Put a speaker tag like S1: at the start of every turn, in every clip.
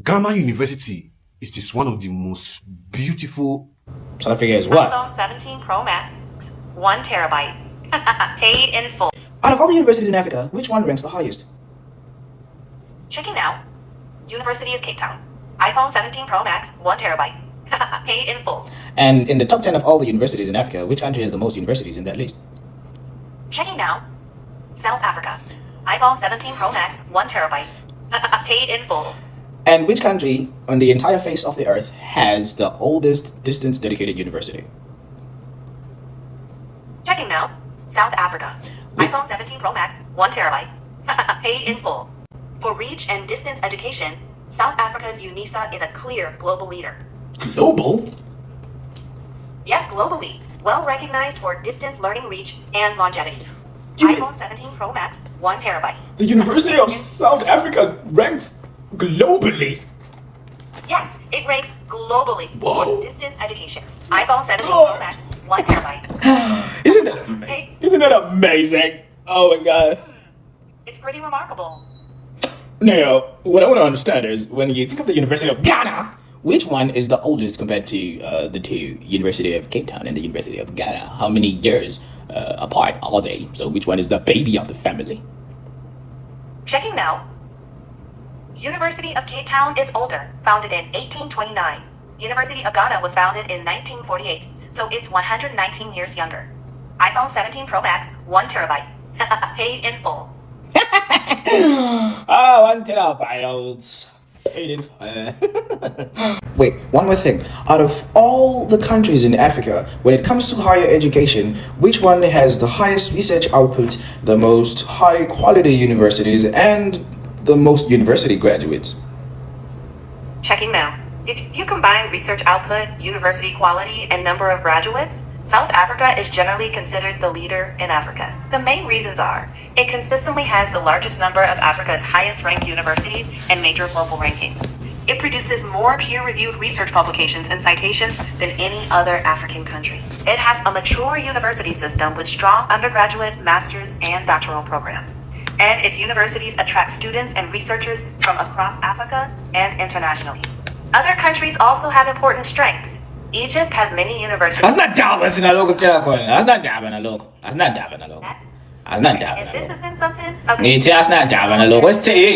S1: Ghana University, it is one of the most beautiful.
S2: South Africa is what?
S3: iPhone 17 Pro Max, 1 terabyte. Paid in full.
S2: Out of all the universities in Africa, which one ranks the highest?
S3: Checking now. University of Cape Town. iPhone 17 Pro Max, 1 terabyte. Paid in full.
S2: And in the top 10 of all the universities in Africa, which country has the most universities in that list?
S3: Checking now. South Africa. iPhone 17 Pro Max, 1 terabyte. Paid in full.
S2: And which country on the entire face of the earth has the oldest distance dedicated university?
S3: Checking now. South Africa. iPhone 17 Pro Max, 1 terabyte. Paid in full. For reach and distance education, South Africa's UNISA is a clear global leader.
S2: Global?
S3: Yes, globally. Well recognized for distance learning reach and longevity.
S2: You mean-
S3: iPhone 17 Pro Max, 1 terabyte.
S2: The University of South Africa ranks globally.
S3: Yes, it ranks globally
S2: Whoa.
S3: for distance education. iPhone 17 Pro Max, 1 terabyte.
S2: Isn't that amazing? Oh my god.
S3: It's pretty remarkable.
S2: Now, what I want to understand is when you think of the University of Ghana, which one is the oldest compared to the two, University of Cape Town and the University of Ghana? How many years apart are they? So which one is the baby of the family?
S3: Checking now. University of Cape Town is older, founded in 1829. University of Ghana was founded in 1948, so it's 119 years younger. iPhone 17 Pro Max, 1 terabyte. Paid in full.
S2: 1 terabytes. Paid in full. Wait, one more thing. Out of all the countries in Africa, when it comes to higher education, which one has the highest research output, the most high quality universities, and the most university graduates?
S3: Checking now. If you combine research output, university quality, and number of graduates, South Africa is generally considered the leader in Africa. The main reasons are, it consistently has the largest number of Africa's highest ranked universities and major global rankings. It produces more peer-reviewed research publications and citations than any other African country. It has a mature university system with strong undergraduate, master's, and doctoral programs. And its universities attract students and researchers from across Africa and internationally. Other countries also have important strengths. Egypt has many universities.
S2: That's not dabbing a local. That's not dabbing a local. That's not dabbing a local. That's not dabbing
S3: If
S2: a
S3: this
S2: local.
S3: isn't something, okay.
S2: That's not dabbing a local.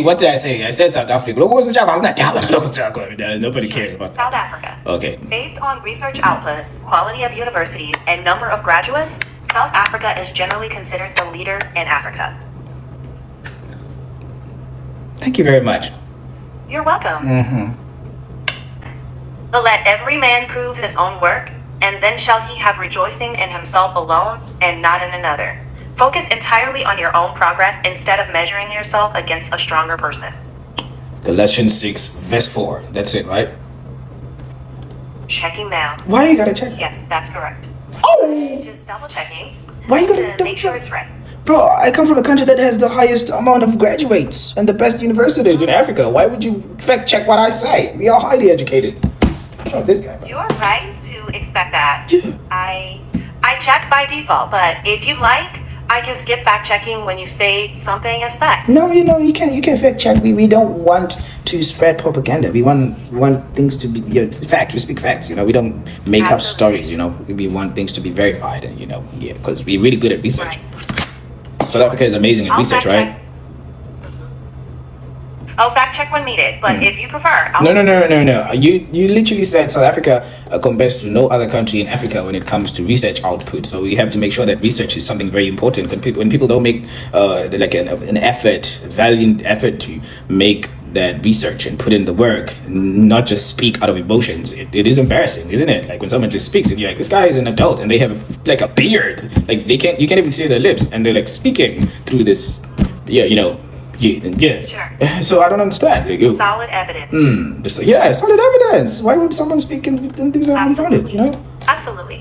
S2: What did I say? I said South Africa. Look, what's the job? That's not dabbing a local. Nobody cares about that.
S3: South Africa.
S2: Okay.
S3: Based on research output, quality of universities, and number of graduates, South Africa is generally considered the leader in Africa.
S2: Thank you very much.
S3: You're welcome.
S2: Mm-hmm.
S3: But let every man prove his own work, and then shall he have rejoicing in himself alone and not in another. Focus entirely on your own progress instead of measuring yourself against a stronger person.
S2: Galatians 6 verse 4. That's it, right?
S3: Checking now.
S2: Why you gotta check?
S3: Yes, that's correct.
S2: Oh!
S3: Just double checking
S2: Why you gotta
S3: to
S2: double
S3: make sure
S2: check?
S3: it's right.
S2: Bro, I come from a country that has the highest amount of graduates and the best universities in Africa. Why would you fact check what I say? We are highly educated. Oh, this guy.
S3: You are right to expect that.
S2: Yeah.
S3: I check by default, but if you like, I can skip fact checking when you say something is fact.
S2: No, you can't fact check. We don't want to spread propaganda. We want things to be facts. We speak facts. We don't make up stories. We want things to be verified, and because we're really good at research.
S3: Right.
S2: South Africa is amazing at
S3: I'll
S2: research,
S3: fact
S2: right?
S3: check. I'll fact check when needed, but if you prefer, I'll
S2: No. You literally said South Africa compares to no other country in Africa when it comes to research output. So we have to make sure that research is something very important. When people don't make like an valiant effort to make that research and put in the work, not just speak out of emotions, it is embarrassing, isn't it? Like when someone just speaks and you're like, this guy is an adult and they have like a beard, like you can't even see their lips, and they're like speaking through this, yeah.
S3: Sure.
S2: So I don't understand. Like,
S3: solid evidence.
S2: Solid evidence. Why would someone speak in things that are founded?
S3: Absolutely.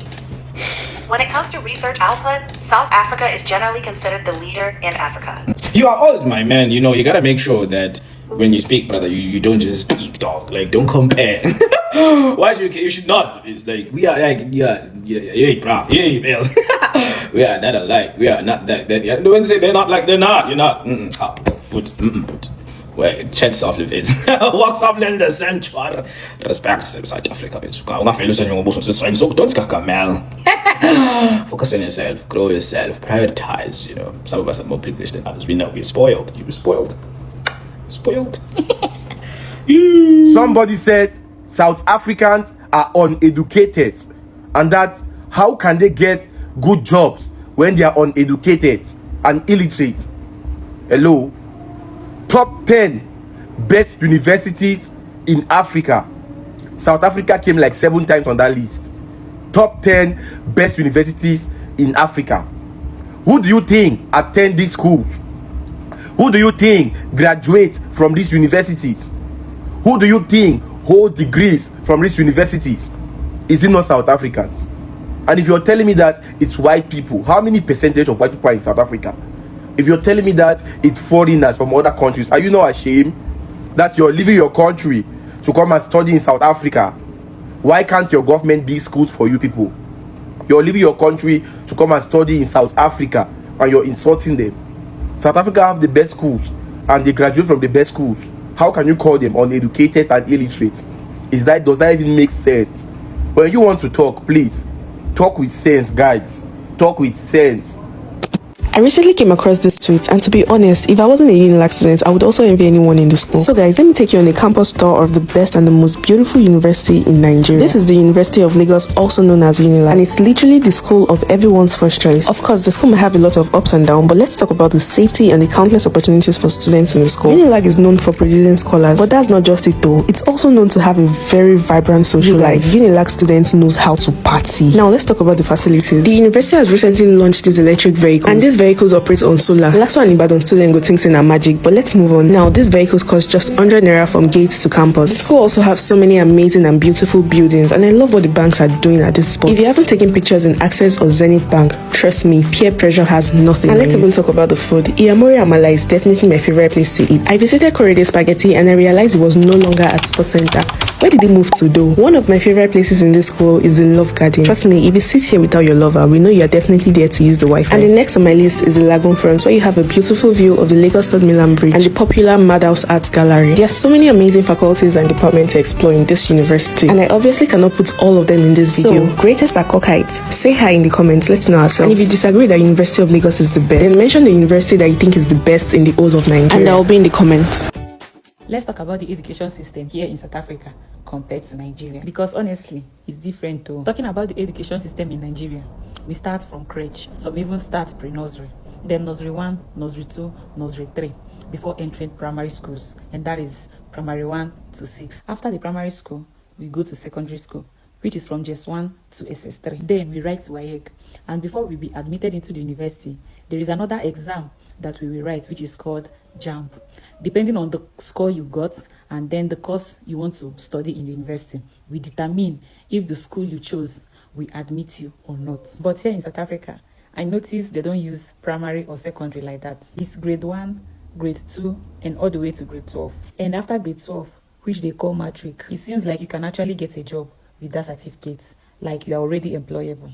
S3: When it comes to research output, South Africa is generally considered the leader in Africa.
S2: You are old, my man. You gotta make sure that when you speak, brother, you don't just speak, dog. Like, don't compare. Why should you should not? It's like we are like bro, males. We are not alike. We are not that. Yeah. Don't say they're not like they're not. You're not. Wait, chat softly, please. Walk softly in the sanctuary. Respect South Africa. Focus on yourself, grow yourself, prioritize. You know, some of us are more privileged than others. We know we're spoiled. You were spoiled. Spoiled.
S4: Somebody said South Africans are uneducated, and that how can they get good jobs when they are uneducated and illiterate? Hello? Top 10 best universities in Africa. South Africa came like 7 times on that list. Top 10 best universities in Africa. Who do you think attend these schools? Who do you think graduate from these universities? Who do you think hold degrees from these universities? Is it not South Africans? And if you're telling me that it's white people, how many percentage of white people are in South Africa? If you're telling me that it's foreigners from other countries, are you not ashamed that you're leaving your country to come and study in South Africa? Why can't your government build schools for you people? You're leaving your country to come and study in South Africa, and you're insulting them. South Africa have the best schools, and they graduate from the best schools. How can you call them uneducated and illiterate? Does that even make sense? When you want to talk, please talk with sense, guys. Talk with sense.
S5: I recently came across this tweet, and to be honest, if I wasn't a UNILAG student, I would also envy anyone in the school. So guys, let me take you on a campus tour of the best and the most beautiful university in Nigeria. This is the University of Lagos, also known as UNILAG, and it's literally the school of everyone's first choice. Of course, the school may have a lot of ups and downs, but let's talk about the safety and the countless opportunities for students in the school. UNILAG is known for producing scholars, but that's not just it though. It's also known to have a very vibrant social life. UNILAG students knows how to party. Now let's talk about the facilities. The university has recently launched these electric vehicles, and these vehicles operate on solar. Last one in Ibadan student go think in a magic, but let's move on. Now these vehicles cost just 100 naira from gates to campus. The school also have so many amazing and beautiful buildings, and I love what the banks are doing at this spot. If you haven't taken pictures in Access or Zenith Bank, trust me, peer pressure has nothing. And let's even talk about the food. Iyamori Amala is definitely my favorite place to eat. I visited Corridor Spaghetti and I realized it was no longer at Sports Center. Where did it move to though? One of my favorite places in this school is the Love Garden. Trust me, if you sit here without your lover, we know you're definitely there to use the Wi-Fi. And the next on my list is the Lagoon Front, where you have a beautiful view of the Lagos Third Milan Bridge and the popular Madhouse Arts Gallery. There are so many amazing faculties and departments to explore in this university, and I obviously cannot put all of them in this video. So, greatest at Cockite? Say hi in the comments, let's know ourselves. And if you disagree that University of Lagos is the best, then mention the university that you think is the best in the whole of Nigeria, and I'll be in the comments.
S6: Let's talk about the education system here in South Africa compared to Nigeria, because honestly it's different too. Talking about the education system in Nigeria, we start from crèche, some even start pre-nursery, then nursery 1, nursery 2, nursery 3 before entering primary schools, and that is primary 1 to 6. After the primary school, we go to secondary school, which is from JS1 to SS3. Then we write WAEC, and before we be admitted into the university, there is another exam that we will write, which is called JAMB. Depending on the score you got and then the course you want to study in the university, we determine if the school you chose will admit you or not. But here in South Africa, I noticed they don't use primary or secondary like that. It's grade 1, grade 2, and all the way to grade 12. And after grade 12, which they call matric, it seems like you can actually get a job with that certificate, like you are already employable.